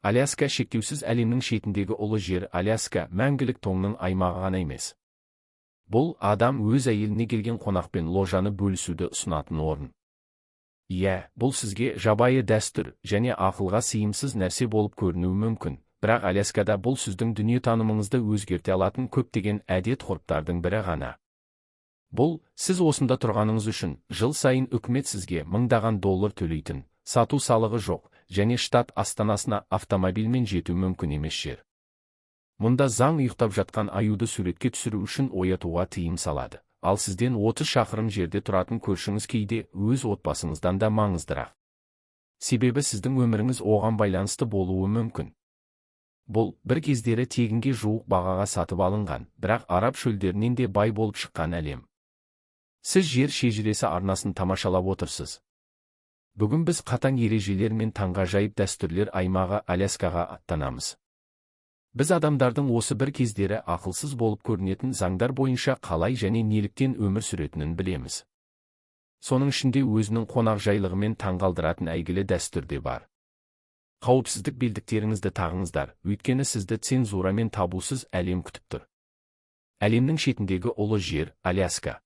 Аляска шектеусіз әлемнің шетіндегі ұлы жер. Аляска мәңгілік тоңның аймағы ғана емес. Бұл адам өз әйеліне келген қонақпен ложаны бөлісуді ұсынатын орын. Бұл сізге жабайы дәстүр және ақылға сыйымсыз нәрсе болып көрінуі мүмкін, бірақ Аляскада бұл сіздің дүниетанымыңызды өзгерте алатын көптеген әдет-ғұрыптардың бірі ғана. Бұл, сіз осында тұрғаныңыз үшін, жыл сайын үкімет сізге $1000 төлейтін, сату салығы жоқ, және штат астанасына автомобильмен жету мүмкін емес жер. Мұнда заң ұйықтап жатқан аюды суретке түсіру үшін оятуға тыйым салады, ал сізден 30 шақырым жерде тұратын көршіңіз кейде өз отбасыңыздан да маңыздырақ. Себебі сіздің өміріңіз оған байланысты болуы мүмкін. Бұл, бір кездері тегінге жуық бағаға сатып алынған, бірақ араб шөлдерінен де бай болып шыққан әлем. Сіз жер шежіресі арнасын тамашалап отырсыз. Бүгін біз қатаң ережелер мен таңғажайып дәстүрлер аймағы Аляскаға аттанамыз. Біз адамдардың осы бір кездері ақылсыз болып көрінетін заңдар бойынша қалай және неліктен өмір сүретінін білеміз. Соның ішінде өзінің қонақжайлығымен таңғалдыратын әйгілі дәстүр де бар. Қауіпсіздік белдіктеріңізді тағыңыздар, өйткені сізді цензурамен табусыз әлем күтіп тұр. Әлемнің шетіндегі ұлы жер Аляска.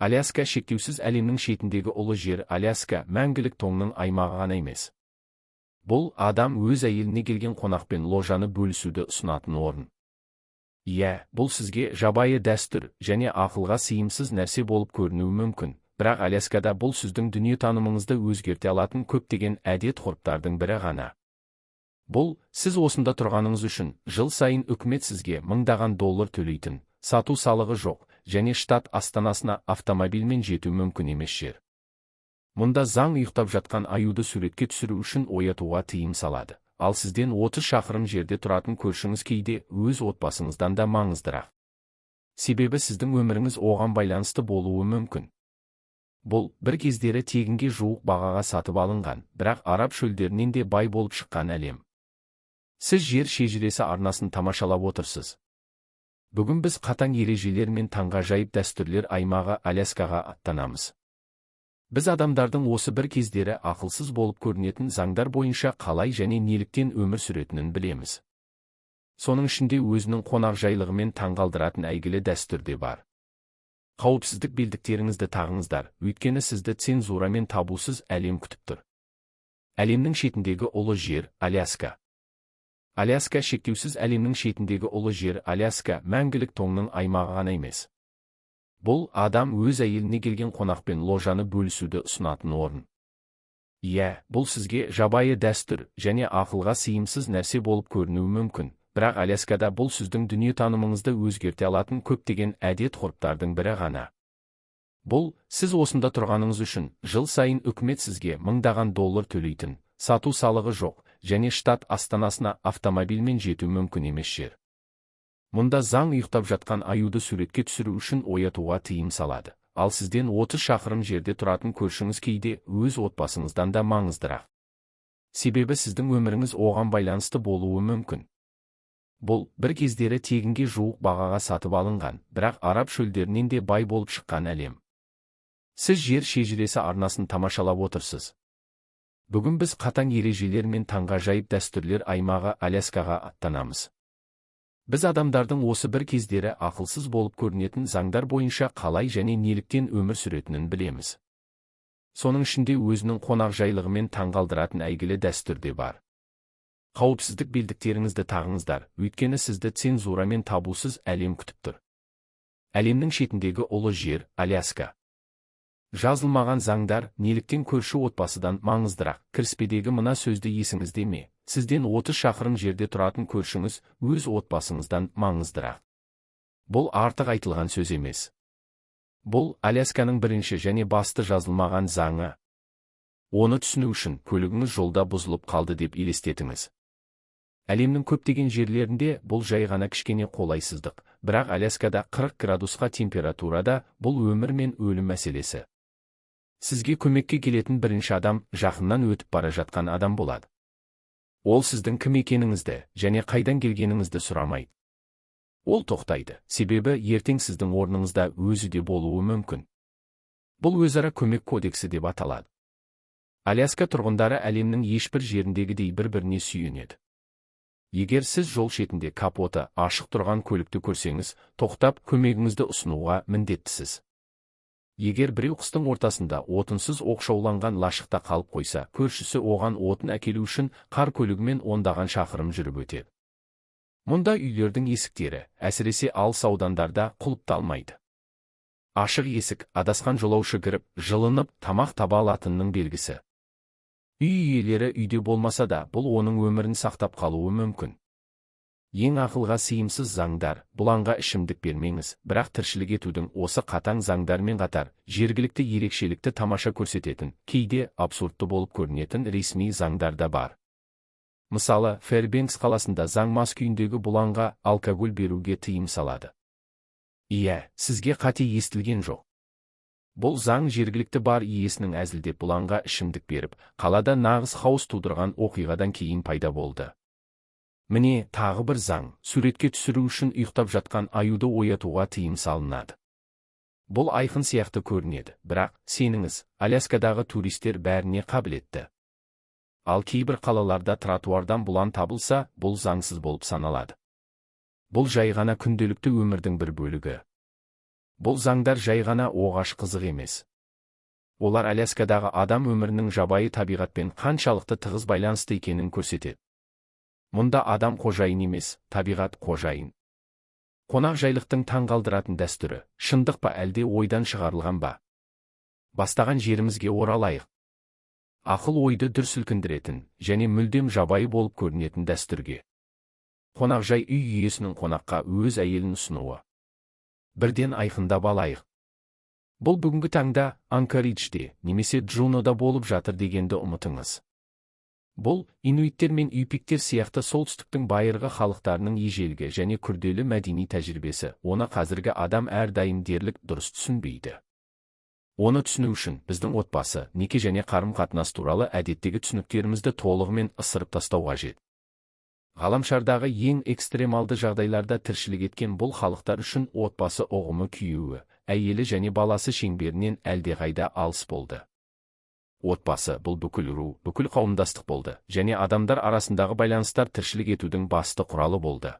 Аляска шектеусіз әлемнің шетіндегі ұлы жер. Аляска мәңгілік тоңның аймағы ғана емес. Бұл адам өз әйеліне келген қонақпен ложаны бөлісуді ұсынатын орын. Бұл сізге жабайы дәстүр және ақылға сыйымсыз нәрсе болып көрінуі мүмкін, бірақ Аляскада бұл сіздің дүниетанымыңызды өзгерте алатын көптеген әдет-ғұрыптардың бірі ғана. Бұл, сіз осында тұрғаныңыз үшін, жыл сайын үкімет сізге $1000 төлейтін, сату салығы жоқ, және штат астанасына автомобильмен жету мүмкін емес жер. Мұнда заң ұйықтап жатқан аюды суретке түсіру үшін оятуға тыйым салады, ал сізден 30 шақырым жерде тұратын көршіңіз кейде өз отбасыңыздан да маңыздырақ. Себебі сіздің өміріңіз оған байланысты болуы мүмкін. Бұл, бір кездері тегінге жуық бағаға сатып алынған, бірақ араб шөлдерінен де бай болып шыққан әлем. Сіз жер шежіресі арнасын тамашалап отырсыз. Бүгін біз қатаң ережелер мен таңғажайып дәстүрлер аймағы Аляскаға аттанамыз. Біз адамдардың осы бір кездері ақылсыз болып көрінетін заңдар бойынша қалай және неліктен өмір сүретінін білеміз. Соның ішінде өзінің қонақжайлығымен таңғалдыратын әйгілі дәстүр де бар. Қауіпсіздік белдіктеріңізді тағыңыздар, өйткені сізді цензурамен табусыз әлем күтіп тұр. Әлемнің шетіндегі ұлы жер Аляска. Аляска шектеусіз әлемнің шетіндегі ұлы жер. Аляска мәңгілік тоңның аймағы ғана емес. Бұл адам өз әйеліне келген қонақпен ложаны бөлісуді ұсынатын орын. Бұл сізге жабайы дәстүр және ақылға сыйымсыз нәрсе болып көрінуі мүмкін, бірақ Аляскада бұл сіздің дүниетанымыңызды өзгерте алатын көптеген әдет-ғұрыптардың бірі ғана. Бұл, сіз осында тұрғаныңыз үшін, жыл сайын үкімет сізге $1000 төлейтін, сату салығы жоқ, және штат астанасына автомобильмен жету мүмкін емес жер. Мұнда заң ұйықтап жатқан аюды суретке түсіру үшін оятуға тыйым салады, ал сізден 30 шақырым жерде тұратын көршіңіз кейде өз отбасыңыздан да маңыздырақ. Себебі сіздің өміріңіз оған байланысты болуы мүмкін. Бұл, бір кездері тегінге жуық бағаға сатып алынған, бірақ араб шөлдерінен де бай болып шыққан әлем. Сіз жер шежіресі арнасын тамашалап отырсыз. Бүгін біз қатаң ережелер мен таңғажайып дәстүрлер аймағы Аляскаға аттанамыз. Біз адамдардың осы бір кездері ақылсыз болып көрінетін заңдар бойынша қалай және неліктен өмір сүретінін білеміз. Соның ішінде өзінің қонақжайлығымен таңғалдыратын әйгілі дәстүр де бар. Қауіпсіздік белдіктеріңізді тағыңыздар, өйткені сізді цензурамен табусыз әлем күтіп тұр. Әлемнің шетіндегі ұлы жер Аляска. Жазылмаған заңдар неліктен көрші отбасыдан маңыздырақ. Кіріспедегі мына сөзді есіңізде ме? Сізден 30 шақырым жерде тұратын көршіңіз өз отбасыңыздан маңыздырақ. Бұл артық айтылған сөз емес. Бұл Алясканың бірінші және басты жазылмаған заңы. Оны түсіну үшін көлігіңіз жолда бұзылып қалды деп елестетіңіз. Әлемнің көптеген жерлерінде бұл жай ғана кішкене қолайсыздық, бірақ Аляскада 40 градусқа температурада бұл өмір мен өлім мәселесі. Сізге көмекке келетін бірінші адам жақыннан өтіп бара жатқан адам болады. Ол сіздің кім екеніңізді және қайдан келгеніңізді сұрамайды. Ол тоқтайды, себебі ертең сіздің орныңызда өзі де болуы мүмкін. Бұл өзара көмек кодексі деп аталады. Аляска тұрғындары әлемнің ешбір жеріндегідей бір-біріне сүйенеді. Егер сіз жол шетінде капоты ашық тұрған көлікті көрсеңіз, тоқтап көмегіңізді ұсынуға міндеттісіз. Егер біреу қыстың ортасында отынсыз оқшауланған лашықта қалып қойса, көршісі оған отын әкелу үшін қар көлігімен ондаған шақырым жүріп өтеді. Мұнда үйлердің есіктері, әсіресе алыс аудандарда құлыпталмайды. Ашық есік, адасқан жолаушы кіріп, жылынып, тамақ таба алатынның белгісі. Үй иелері үйде болмаса да, бұл оның өмірін сақтап қалуы мүмкін. Ең ақылға сыйымсыз заңдар: бұланға ішімдік бермеңіз, бірақ тіршілік етудің осы қатаң заңдармен қатар, жергілікті ерекшелікті тамаша көрсететін, кейде абсурдты болып көрінетін ресми заңдар да бар. Мысалы, Фэрбенкс қаласында заң мас күйіндегі бұланға алкоголь беруге тыйым салады. Иә, сізге қате естілген жоқ. Бұл заң жергілікті бар иесінің әзілдеп бұланға ішімдік беріп, қалада нағыз хаос тудырған оқиғадан кейін пайда болды. Міне, тағы бір заң: суретке түсіру үшін ұйықтап жатқан аюды оятуға тыйым салынады. Бұл айқын сияқты көрінеді, бірақ, сеніңіз, Аляскадағы туристер бәріне қабілетті. Ал кейбір қалаларда тротуардан бұлан табылса, бұл заңсыз болып саналады. Бұл жай ғана күнделікті өмірдің бір бөлігі. Бұл заңдар жай ғана оғаш қызық емес. Олар Аляскадағы адам өмірінің жабайы табиғатпен қаншалықты тығыз байланысты екенін көрсетеді. Мұнда адам қожайын емес, табиғат қожайын. Қонақжайлықтың таңғалдыратын дәстүрі, шындық па әлде ойдан шығарылған ба? Бастаған жерімізге оралайық. Ақыл ойды дүр сілкіндіретін және мүлдем жабайы болып көрінетін дәстүрге. Қонақжай үй иесінің қонаққа өз әйелін ұсынуы. Бірден айқындап алайық. Бұл бүгінгі таңда Анкориджде немесе Джунода болып жатыр дегенді ұмытыңыз. Бұл, инуиттер мен юпиктер сияқты солтүстіктің байырғы халықтарының ежелгі және күрделі мәдени тәжірибесі, оны қазіргі адам әрдайым дерлік дұрыс түсінбейді. Оны түсіну үшін біздің отбасы, неке және қарым-қатынас туралы әдеттегі түсініктерімізді толығымен ысырып тастау қажет. Ғаламшардағы ең экстремалды жағдайларда тіршілік еткен бұл халықтар үшін отбасы ұғымы күйеуі, әйелі және баласы шеңберінен әлдеқайда алыс болды. Отбасы бұл бүкіл ру, бүкіл қауымдастық болды, және адамдар арасындағы байланыстар тіршілік етудің басты құралы болды.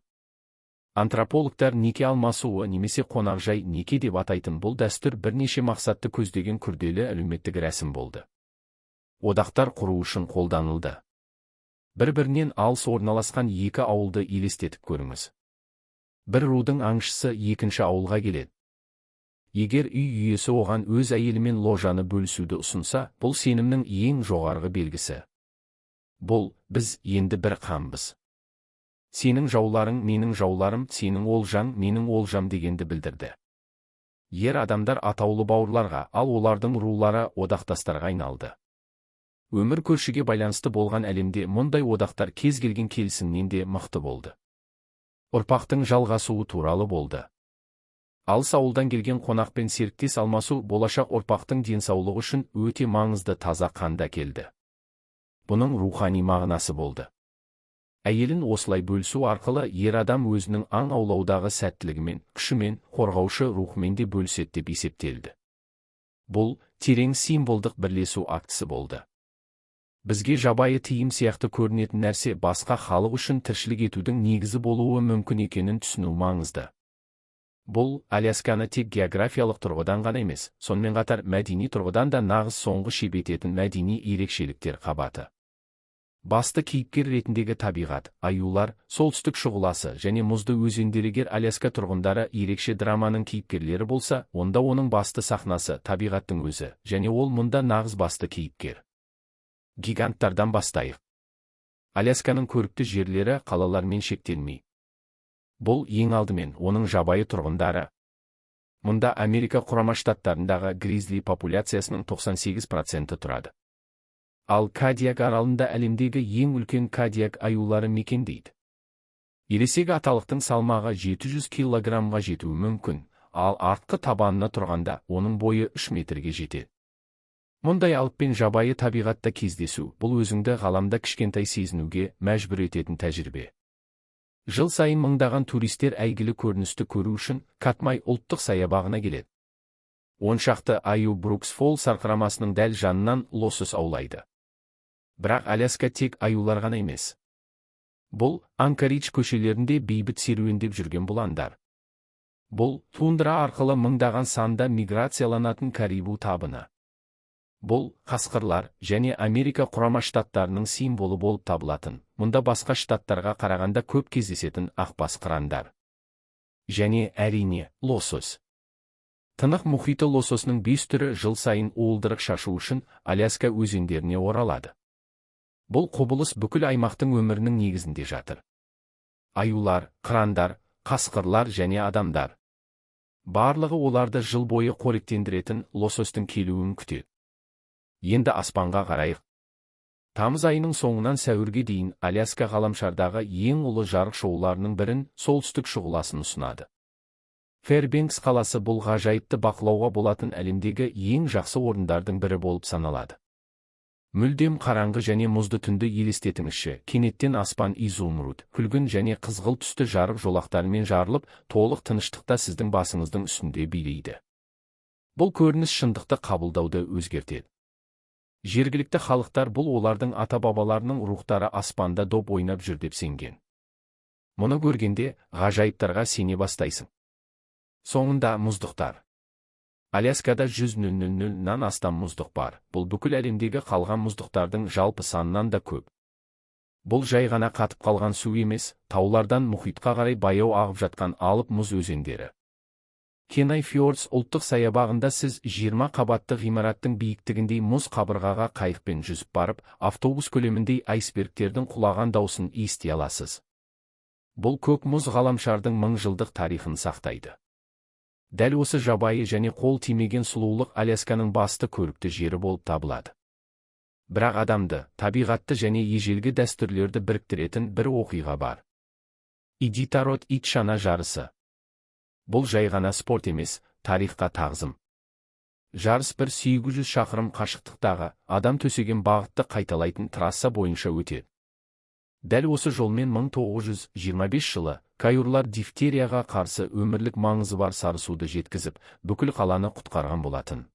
Антропологтар неке алмасуы немесе қонақжай неке деп атайтын бұл дәстүр бірнеше мақсатты көздеген күрделі әлеуметтік рәсім болды. Одақтар құру үшін қолданылды. Бір-бірінен алыс орналасқан екі ауылды елестетіп көріңіз. Бір рудың аңшысы екінші ауылға келеді. Егер үй иесі оған өз әйелімен ложаны бөлісуді ұсынса, бұл сенімнің ең жоғарғы белгісі. Бұл, біз енді бір қамбыз. Сенің жауларың менің жауларым, сенің олжаң менің олжам дегенді білдірді. Ер адамдар атаулы бауырларға, ал олардың рулары одақтастарға айналды. Өмір көршіге байланысты болған әлемде мұндай одақтар кез келген келісімнен де мықты болды. Ұрпақтың жалғасуы туралы болды. Алыс ауылдан келген қонақпен серіктес алмасу болашақ ұрпақтың денсаулығы үшін өте маңызды таза қанда келді. Бұның рухани мағынасы болды. Әйелін осылай бөлісу арқылы ер адам өзінің аң аулаудағы сәттілігімен, күшімен, қорғаушы рухымен де бөліседі деп есептелді. Бұл, терең символдық бірлесу актісі болды. Бізге жабайы тыйым сияқты көрінетін нәрсе басқа халық үшін тіршілік етудің негізі болуы мүмкін екенін түсіну маңызды. Бұл, Алясканы тек географиялық тұрғыдан ғана емес, сонымен қатар мәдени тұрғыдан да нағыз соңғы шебететін мәдени ерекшеліктер қабаты. Басты кейіпкер ретіндегі табиғат, аюлар, солтүстік шұғыласы және мұзды өзендер. Егер Аляска тұрғындары ерекше драманың кейіпкерлері болса, онда оның басты сахнасы табиғаттың өзі, және ол мұнда нағыз басты кейіпкер. Гиганттардан бастайық. Алясканың көрікті жерлері қалалармен шектелмей. Бұл ең алдымен оның жабайы тұрғындары. Мұнда Америка құрама штаттарындағы гризли популяциясының 98% тұрады. Ал Кадиак аралында әлемдегі ең үлкен Кадиак аюлары мекендейді. Ересек аталықтың салмағы 700 килограммға жетуі мүмкін, ал артқы табанына тұрғанда оның бойы 3 метрге жетеді. Мұндай алыппен жабайы табиғатта кездесу, бұл өзіңді ғаламда кішкентай сезінуге мәжбүр ететін тәжірибе. Жыл сайын мыңдаған туристер әйгілі көріністі көру үшін Катмай ұлттық саябағына келеді. 10 шақты аю Брукс Фолл сарқырамасының дәл жанынан лосос аулайды. Бірақ Аляска тек аюлар ғана емес. Бұл Анкоридж көшелерінде бейбіт серуендеп жүрген бұландар. Бұл тундра арқылы мыңдаған санда миграцияланатын карибу табыны. Бұл қасқырлар және Америка құрама штаттарының символы болып табылатын, мұнда басқа штаттарға қарағанда көп кездесетін ақбас қырандар. Және әрине, лосось. Тынық мұхиты лососының 5 түрі жыл сайын уылдырық шашу үшін Аляска өзендеріне оралады. Бұл құбылыс бүкіл аймақтың өмірінің негізінде жатыр. Аюлар, қырандар, қасқырлар және адамдар. Барлығы оларды жыл бойы қоректендіретін лосостың келуін күтеді. Енді аспанға қарайық. Тамыз айының соңынан сәуірге дейін Аляска ғаламшардағы ең ұлы жарық шоуларының бірін солтүстік шұғыласын ұсынады. Фэрбенкс қаласы бұл ғажайыпты бақылауға болатын әлемдегі ең жақсы орындардың бірі болып саналады. Мүлдем қараңғы және мұзды түнді елестетіңізші, кенеттен аспан изумруд, күлгін және қызғылт түсті жарық жолақтарымен жарылып, толық тыныштықта сіздің басыңыздың үстінде билейді. Бұл көрініс шындықты қабылдауды өзгертеді. Жергілікті халықтар бұл олардың ата-бабаларының рухтары аспанда доп ойнап жүр деп сенген. Мұны көргенде ғажайыптарға сене бастайсың. Соңында мұздықтар. Аляскада 100,000-нан астам мұздық бар. Бұл бүкіл әлемдегі қалған мұздықтардың жалпы санынан да көп. Бұл жай ғана қатып қалған су емес, таулардан мұхитқа қарай баяу ағып жатқан алып мұз өзендері. Кенай Фьордс ұлттық саябағында сіз 20 қабатты ғимараттың биіктігіндей мұз қабырғаға қайықпен жүзіп барып, автобус көлеміндей айсбергтердің құлаған даусын ести аласыз. Бұл көк мұз ғаламшардың 1000 жылдық тарихын сақтайды. Дәл осы жабайы және қол тимеген сұлулық Алясканың басты көрікті жері болып табылады. Бірақ адамды, табиғатты және ежелгі дәстүрлерді біріктіретін бір оқиға бар. Идитарод ит шана жарысы. Бұл жай ғана спорт емес, тарихқа тағзым. Жарыс 800 шақырым қашықтықтағы адам төсеген бағытты қайталайтын трасса бойынша өтеді. Дәл осы жолмен 1925 жылы кайурлар дифтерияға қарсы өмірлік маңызы бар сарысуды жеткізіп, бүкіл қаланы құтқарған болатын.